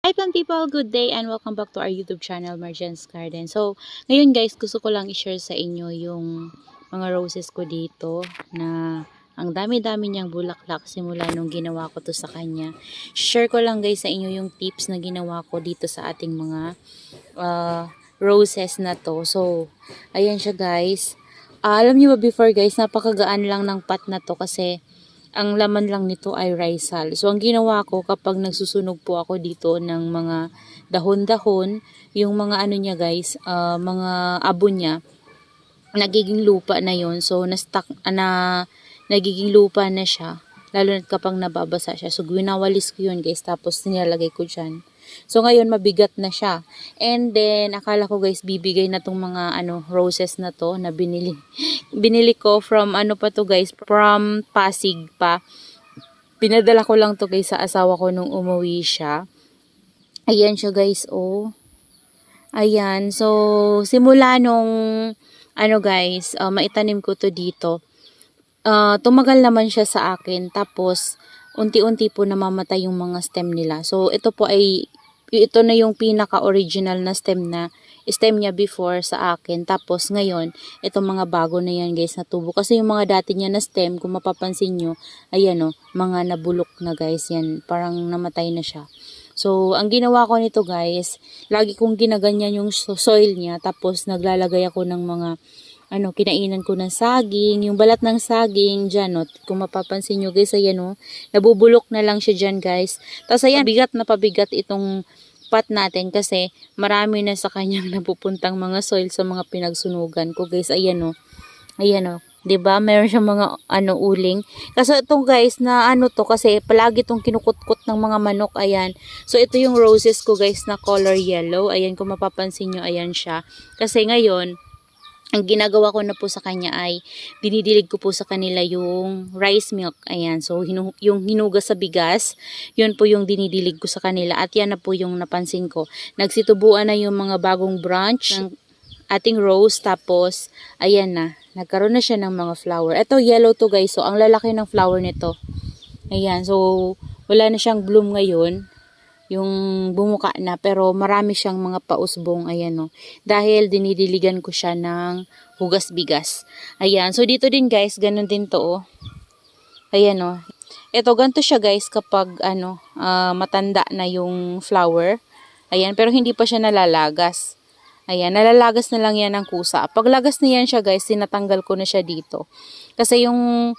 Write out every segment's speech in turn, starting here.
Hi plant people, good day and welcome back to our YouTube channel, Marjan's Garden. So, ngayon guys, gusto ko lang i-share sa inyo yung mga roses ko dito na ang dami-dami niyang bulaklak simula nung ginawa ko to sa kanya. Share ko lang guys sa inyo yung tips na ginawa ko dito sa ating mga roses na to. So, ayan siya guys. Alam niyo ba before guys, napakagaan lang ng pot na to kasi ang laman lang nito ay risal. So, ang ginawa ko kapag nagsusunog po ako dito ng mga dahon-dahon, yung mga ano niya guys, mga abo niya, nagiging lupa na yon. So, nagiging lupa na siya. Lalo na kapag nababasa siya. So, winawalis ko yun guys. Tapos, nilalagay ko dyan. So, ngayon, mabigat na siya. And then, akala ko guys, bibigay na tong mga roses na to na binili. Binili ko from, pa to guys, from Pasig pa. Pinadala ko lang to guys sa asawa ko nung umuwi siya. Ayan siya guys, oh. Ayan. So, simula nung, guys, maitanim ko to dito. Tumagal naman siya sa akin. Tapos, unti-unti po namamatay yung mga stem nila. So, ito na yung pinaka-original na stem niya before sa akin. Tapos, ngayon, itong mga bago na yan guys na tubo. Kasi yung mga dati niya na stem, kung mapapansin nyo, ayan mga nabulok na guys yan. Parang namatay na siya. So, ang ginawa ko nito guys, lagi kong ginaganyan yung soil niya. Tapos, naglalagay ako ng mga kinainan ko ng saging, yung balat ng saging dyan, kung mapapansin nyo guys, ayan, nabubulok na lang siya dyan guys. Tapos ayan, pabigat itong pot natin kasi marami na sa kanyang napupuntang mga soil sa mga pinagsunugan ko guys, ayan, ayan, 'di ba? Meron siyang mga uling. Kasi itong guys na to kasi palagi itong kinukutkot ng mga manok, ayan. So ito yung roses ko guys na color yellow. Ayan, kung mapapansin nyo, ayan siya. Kasi ngayon, ang ginagawa ko na po sa kanya ay dinidilig ko po sa kanila yung rice milk. Ayan. So, yung hinugas sa bigas, yun po yung dinidilig ko sa kanila. At yan na po yung napansin ko. Nagsitubuan na yung mga bagong branch ng ating rose. Tapos, ayan na. Nagkaroon na siya ng mga flower. Ito, yellow to guys. So, ang lalaki ng flower nito. Ayan. So, wala na siyang bloom ngayon. Yung bumuka na, pero marami siyang mga pausbong, ayan dahil dinidiligan ko siya ng hugas bigas. Ayan, so dito din guys, ganun din to ayan ito ganito siya guys kapag matanda na yung flower. Ayan, pero hindi pa siya nalalagas. Ayan, nalalagas na lang yan ng kusa. Pag lagas na yan siya guys, tinatanggal ko na siya dito. Kasi yung,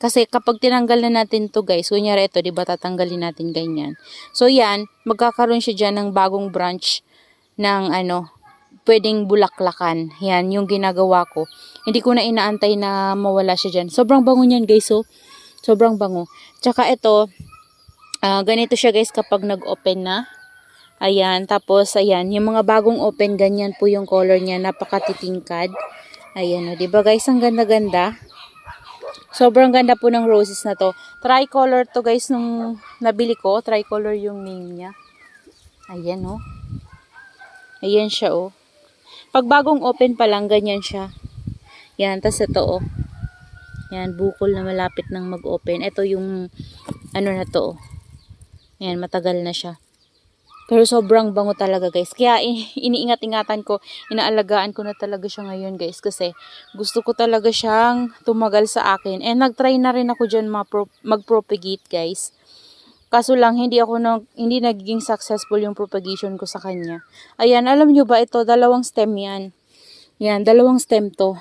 kasi kapag tinanggal na natin to guys, kunyari ito, diba tatanggalin natin ganyan. So yan, magkakaroon siya dyan ng bagong branch ng pwedeng bulaklakan. Yan, yung ginagawa ko. Hindi ko na inaantay na mawala siya dyan. Sobrang bango niyan guys, so. Sobrang bango. Tsaka ito, ganito siya guys kapag nag-open na. Ayan, tapos ayan, yung mga bagong open, ganyan po yung color niya, napakatitingkad. Ayan, diba guys, ang ganda-ganda. Sobrang ganda po ng roses na to. Tricolor to guys nung nabili ko, tricolor yung name niya. Ayan Ayan siya Pag bagong open pa lang, ganyan siya. Yan, tas ito Yan, bukol na malapit nang mag-open. Ito yung na to Yan, matagal na siya. Pero sobrang bango talaga guys. Kaya iniingat-ingatan ko, inaalagaan ko na talaga siya ngayon guys. Kasi gusto ko talaga siyang tumagal sa akin. And nag-try na rin ako dyan mag-propagate guys. Kaso lang hindi nagiging successful yung propagation ko sa kanya. Ayan, alam nyo ba ito, dalawang stem yan. Yan, dalawang stem to.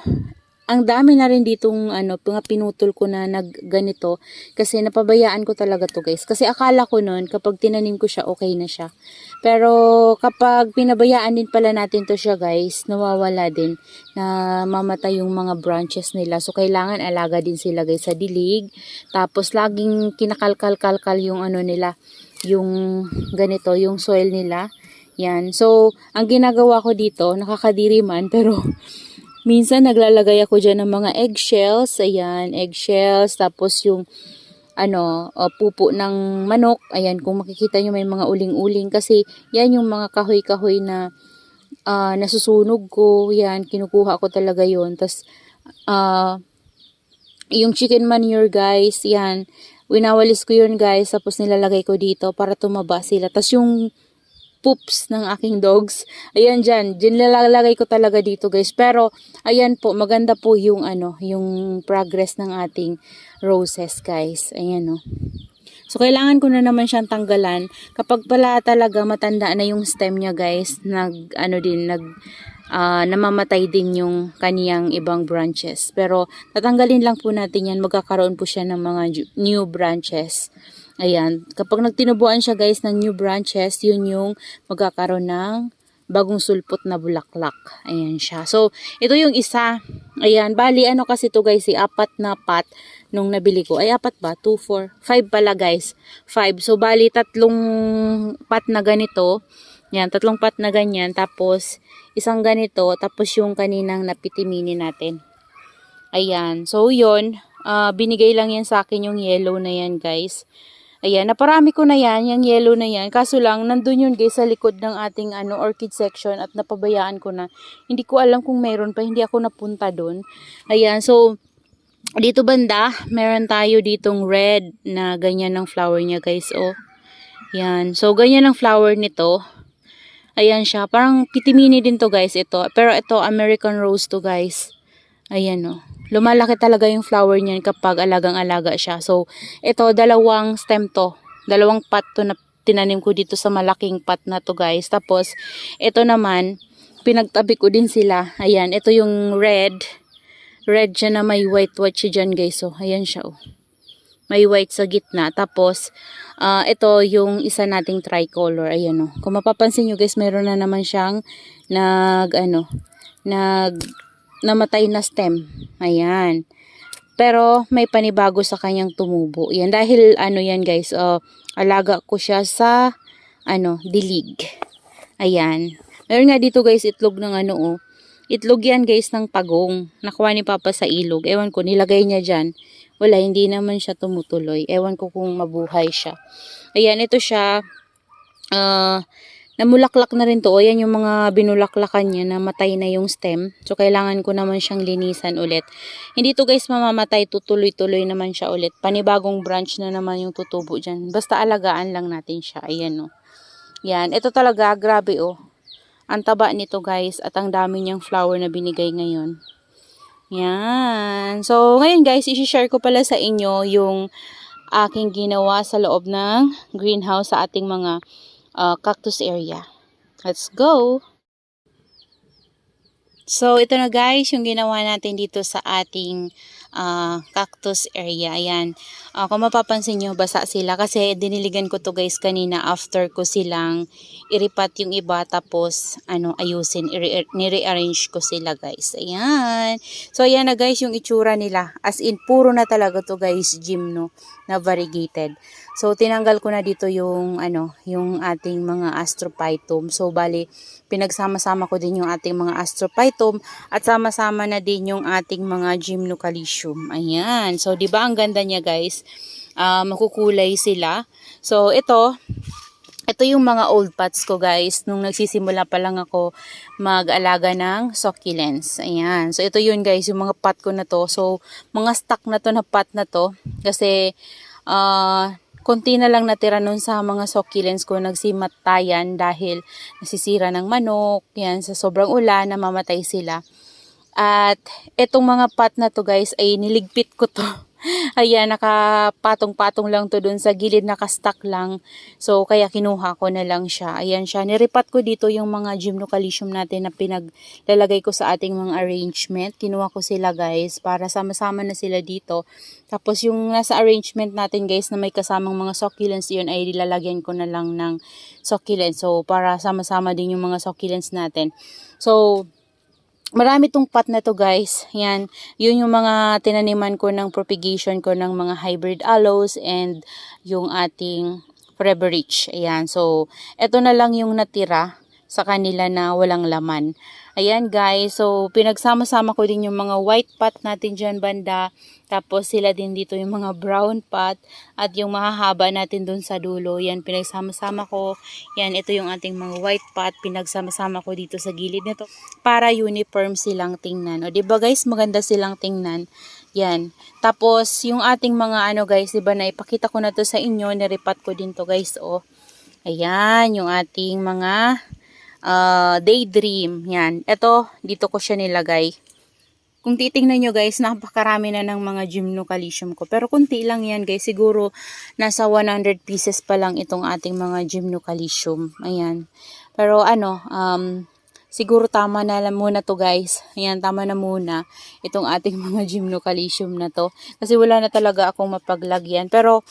Ang dami na rin ditong mga pinutol ko na ganito kasi napabayaan ko talaga to guys. Kasi akala ko noon kapag tinanim ko siya okay na siya. Pero kapag pinabayaan din pala natin to siya guys, nawawala din, na mamatay yung mga branches nila. So kailangan alaga din sila guys sa dilig. Tapos laging kinakalkal-kalkal yung nila, yung ganito, yung soil nila. Yan. So ang ginagawa ko dito, nakakadiri man pero minsan naglalagay ako dyan ng mga eggshells. Ayan, eggshells. Tapos yung pupo ng manok. Ayan, kung makikita nyo may mga uling-uling. Kasi yan yung mga kahoy-kahoy na nasusunog ko. Yan, kinukuha ko talaga yun. Tapos yung chicken manure guys, yan. winawalis ko yun guys, tapos nilalagay ko dito para tumaba sila. Tapos yung poops ng aking dogs, ayan dyan nilalagay ko talaga dito guys. Pero, ayan po, maganda po yung yung progress ng ating roses guys. Ayan o. So, kailangan ko na naman siyang tanggalan. Kapag pala talaga matanda na yung stem niya guys, namamatay din yung kaniyang ibang branches. Pero, tatanggalin lang po natin yan. Magkakaroon po siya ng mga new branches. Ayan. Kapag nagtinubuan siya guys ng new branches, yun yung magkakaroon ng bagong sulpot na bulaklak. Ayan siya. So, ito yung isa. Ayan. Bali, kasi to guys, 4 na pot nung nabili ko. Ay, 4 ba? 2, 4, 5 pala guys. 5. So, bali, 3 pot na ganito. Yan, 3 pot na ganyan. Tapos, isang ganito. Tapos, yung kaninang napitimini natin. Ayan. So, yun. Binigay lang yan sa akin yung yellow na yan guys. Ayan, naparami ko na yan, yung yellow na yan. Kaso lang, nandun yun guys sa likod ng ating orchid section at napabayaan ko na. Hindi ko alam kung meron pa, hindi ako napunta doon. Ayan, so, dito banda, meron tayo ditong red na ganyan ng flower niya guys, oh. Ayan, so ganyan ang flower nito. Ayan siya, parang pitimini din to guys, ito. Pero ito, American Rose to guys. Ayan oh. Lumalaki talaga yung flower niyan kapag alagang-alaga siya. So, ito, 2 stem to. 2 pot to na tinanim ko dito sa malaking pot na to guys. Tapos, ito naman, pinagtabi ko din sila. Ayan, ito yung red. Red siya na may white siya dyan guys. So, ayan siya oh. May white sa gitna. Tapos, ito yung isa nating tricolor. Ayan oh. Kung mapapansin nyo guys, meron na naman siyang namatay na stem. Ayan. Pero may panibago sa kanyang tumubo. Yan dahil yan guys, alaga ko siya sa dilig. Ayan. Meron nga dito guys itlog ng itlog yan guys ng pagong. Nakuha ni Papa sa ilog. Ewan ko nilagay niya diyan. Wala, hindi naman siya tumutuloy. Ewan ko kung mabuhay siya. Ayan, ito siya namulaklak na rin to. O, yan yung mga binulaklakan niya na matay na yung stem. So, kailangan ko naman siyang linisan ulit. Hindi to guys mamamatay. Tutuloy-tuloy naman siya ulit. Panibagong branch na naman yung tutubo dyan. Basta alagaan lang natin siya. Ayan o. Yan. Ito talaga. Grabe o. Ang taba nito guys. At ang dami niyang flower na binigay ngayon. Yan. So, ngayon guys, isi-share ko pala sa inyo yung aking ginawa sa loob ng greenhouse sa ating mga cactus area. Let's go! So, ito na guys, yung ginawa natin dito sa ating cactus area. Ayan. Kung mapapansin nyo, basa sila. Kasi diniligan ko to guys kanina after ko silang iripat yung iba. Tapos, ayusin. Nire-arrange ko sila guys. Ayan. So, ayan na guys yung itsura nila. As in, puro na talaga to guys, gymno na variegated. So, tinanggal ko na dito yung, yung ating mga astrophytum. So, bali, pinagsama-sama ko din yung ating mga astrophytum at sama-sama na din yung ating mga gymnocalcium. Ayan. So, di ba ang ganda niya, guys? Makukulay sila. So, ito yung mga old pots ko, guys. Nung nagsisimula pa lang ako mag-alaga ng succulents. Ayan. So, ito yun, guys. Yung mga pot ko na to. So, mga stock na to na pot na to. Kasi, konti na lang natira nun sa mga succulents ko, nagsimatayan dahil nasisira ng manok, yan, sa sobrang ulan, namamatay sila. At etong mga pot na to guys, ay niligpit ko to. Ayan, nakapatong-patong lang to dun sa gilid, nakastack lang. So, kaya kinuha ko na lang siya. Ayan siya. Niripat ko dito yung mga gymnocalcium natin na pinaglalagay ko sa ating mga arrangement. Kinuha ko sila guys para sama-sama na sila dito. Tapos yung nasa arrangement natin guys na may kasamang mga succulents yun ay nilalagyan ko na lang ng succulents. So, para sama-sama din yung mga succulents natin. So, marami tong pot na to guys. Yan. Yun yung mga tinaniman ko ng propagation ko ng mga hybrid aloes and yung ating Forever Rich. Ayan. So, eto na lang yung natira sa kanila na walang laman. Ayan guys. So, pinagsama-sama ko din yung mga white pot natin dyan banda. Tapos sila din dito yung mga brown pot. At yung mahahaba natin dun sa dulo. Yan, pinagsama-sama ko. Yan, ito yung ating mga white pot. Pinagsama-sama ko dito sa gilid nito. Para uniform silang tingnan. O, diba guys, maganda silang tingnan. Yan. Tapos, yung ating mga ano guys, diba na ipakita ko na to sa inyo, niripat ko din to guys, oh. Ayan, yung ating mga daydream. Yan. Ito, dito ko siya nilagay. Kung titingnan nyo guys, napakarami na ng mga gymnocalcium ko. Pero kunti lang yan guys. Siguro nasa 100 pieces pa lang itong ating mga gymnocalcium. Ayan. Pero ano, siguro tama na lang muna to guys. Ayan, tama na muna itong ating mga gymnocalcium na to. Kasi wala na talaga akong mapaglagyan. Pero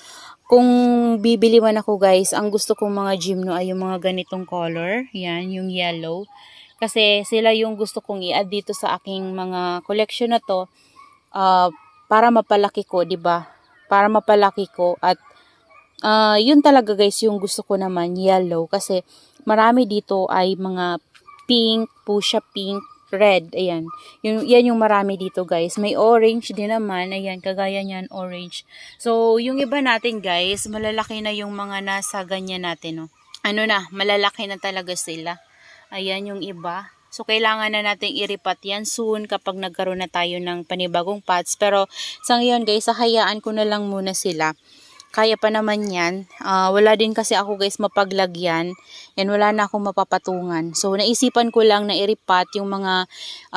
kung bibili man ako guys, ang gusto kong mga gymno ay yung mga ganitong color. Yan, yung yellow. Kasi sila yung gusto kong i-add dito sa aking mga collection na to para mapalaki ko, 'di ba? Para mapalaki ko at yun talaga guys yung gusto ko naman, yellow kasi marami dito ay mga pink, fuchsia pink, red, ayan. Yan yung marami dito guys. May orange din naman, ayan, kagaya niyan, orange. So, yung iba natin guys, malalaki na yung mga nasa ganyan natin, no. Ano na, malalaki na talaga sila. Ayan yung iba. So, kailangan na natin iripat yan soon kapag nagkaroon na tayo ng panibagong pots. Pero, sa ngayon guys, hayaan ko na lang muna sila. Kaya pa naman yan. Wala din kasi ako guys mapaglagyan. Yan, wala na akong mapapatungan. So, naisipan ko lang na iripat yung mga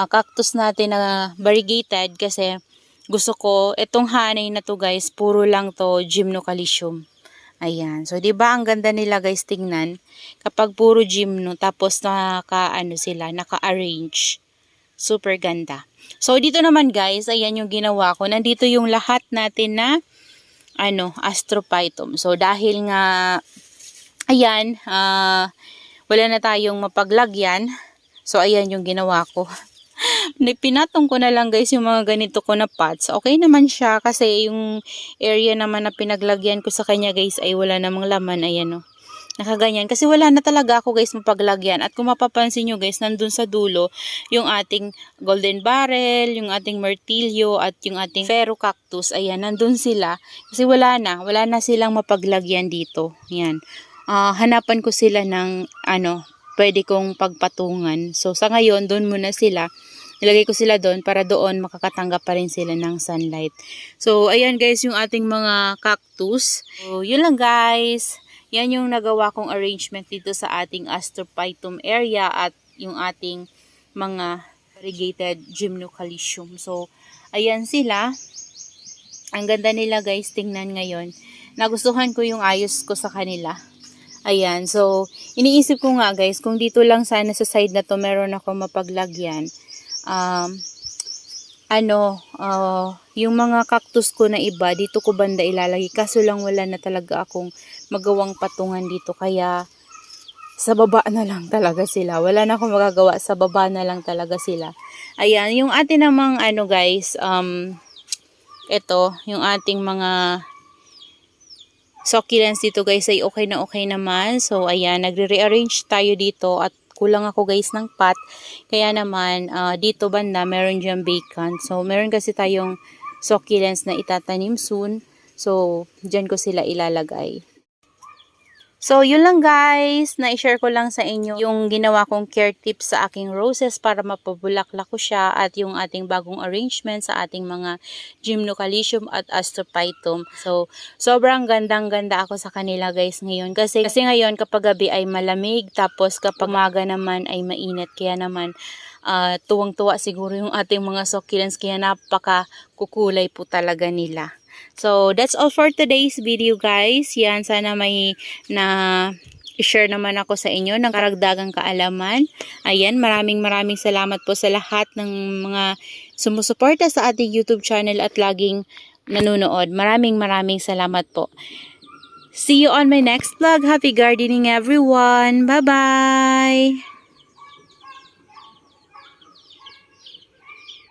cactus natin na variegated kasi gusto ko, itong honey na to guys, puro lang to gymnocalcium. Ayan. So, 'di ba ang ganda nila guys tingnan kapag puro gymno tapos naka-arrange. Super ganda. So, dito naman guys, ayan yung ginawa ko. Nandito yung lahat natin na Astrophytum. So, dahil nga ayan, wala na tayong mapaglagyan. So, ayan yung ginawa ko. Pinatong ko na lang guys yung mga ganito ko na pots. Okay naman siya kasi yung area naman na pinaglagyan ko sa kanya guys ay wala namang laman. Ayan o. Nakaganyan. Kasi wala na talaga ako guys mapaglagyan. At kung mapapansin nyo guys, nandun sa dulo yung ating golden barrel, yung ating myrtillo at yung ating ferro cactus. Ayan, nandun sila. Kasi wala na silang mapaglagyan dito. Ayan. Hanapan ko sila ng pwede kong pagpatungan. So sa ngayon, doon muna sila. Nilagay ko sila doon para doon makakatanggap pa rin sila ng sunlight. So, ayan guys yung ating mga cactus. So, yun lang guys. Yan yung nagawa kong arrangement dito sa ating Astrophytum area at yung ating mga variegated gymnocalcium. So, ayan sila. Ang ganda nila guys, tingnan ngayon. Nagustuhan ko yung ayos ko sa kanila. Ayan, so, iniisip ko nga guys, kung dito lang sana sa side na to meron ako mapaglagyan. Yung mga cactus ko na iba, dito ko banda ilalagay. Kaso lang wala na talaga akong magawang patungan dito. Kaya, sa baba na lang talaga sila. Wala na akong magagawa. Sa baba na lang talaga sila. Ayan, yung atin namang guys, ito, yung ating mga succulents dito guys ay okay naman. So, ayan, nagre-rearrange tayo dito at kulang ako guys ng pot. Kaya naman, dito banda, meron dyan vacant. So, meron kasi tayong succulents na itatanim soon. So, dyan ko sila ilalagay. So, yun lang guys. Na-share ko lang sa inyo yung ginawa kong care tips sa aking roses para mapabulaklak ko siya at yung ating bagong arrangement sa ating mga gymnocalcium at astrophytum. So, sobrang gandang-ganda ako sa kanila guys ngayon. Kasi ngayon kapag gabi ay malamig tapos kapag umaga naman ay mainit. Kaya naman, tuwang-tuwa siguro yung ating mga succulents kaya napaka-kukulay po talaga nila. So, that's all for today's video guys. Yan, sana may share naman ako sa inyo ng karagdagang kaalaman. Ayan, maraming salamat po sa lahat ng mga sumusuporta sa ating YouTube channel at laging nanonood. Maraming salamat po. See you on my next vlog. Happy gardening everyone. Bye-bye!